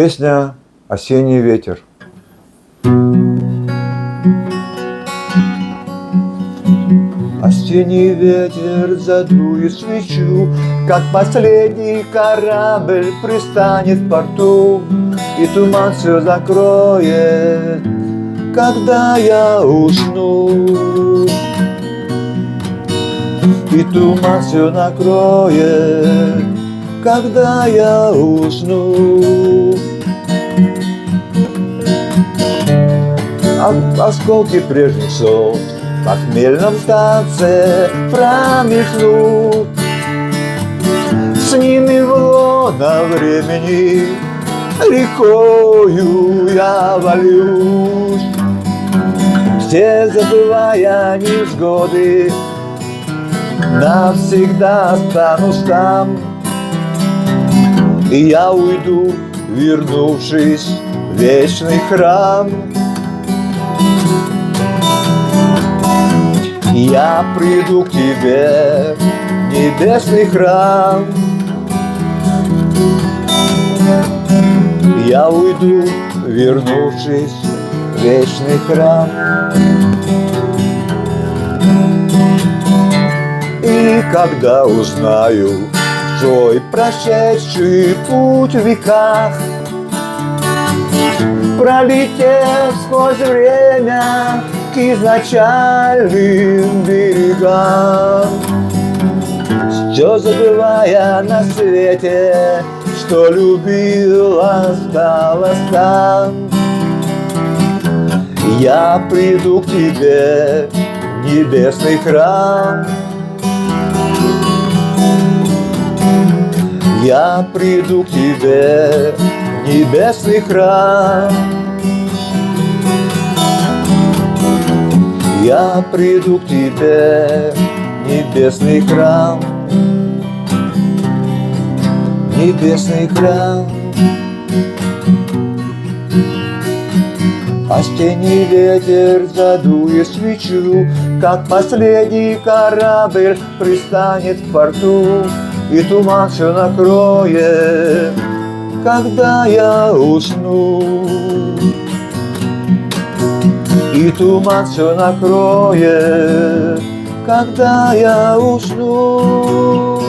Песня «Осенний ветер». Осенний ветер задует свечу, как последний корабль пристанет в порту, и туман все закроет, когда я усну. И туман все накроет, когда я усну. Осколки прежних солнц на хмельном танце промелькнут, с ними в лоно времени рекою я вольюсь, все забывая невзгоды, навсегда останусь там. И я уйду, вернувшись в вечный храм. Я приду к тебе, небесный храм. Я уйду, вернувшись в вечный храм. И когда узнаю свой прошедший путь в веках, пролетев сквозь время к изначальным берегам, все забывая на свете, что любил, осталось там. Я приду к тебе, небесный храм. Я приду к тебе, небесный храм. Я приду к тебе, небесный храм. Небесный храм. Осенний ветер задует свечу, как последний корабль пристанет в порту, и туман все накроет, когда я усну. И туман все накроет, когда я усну.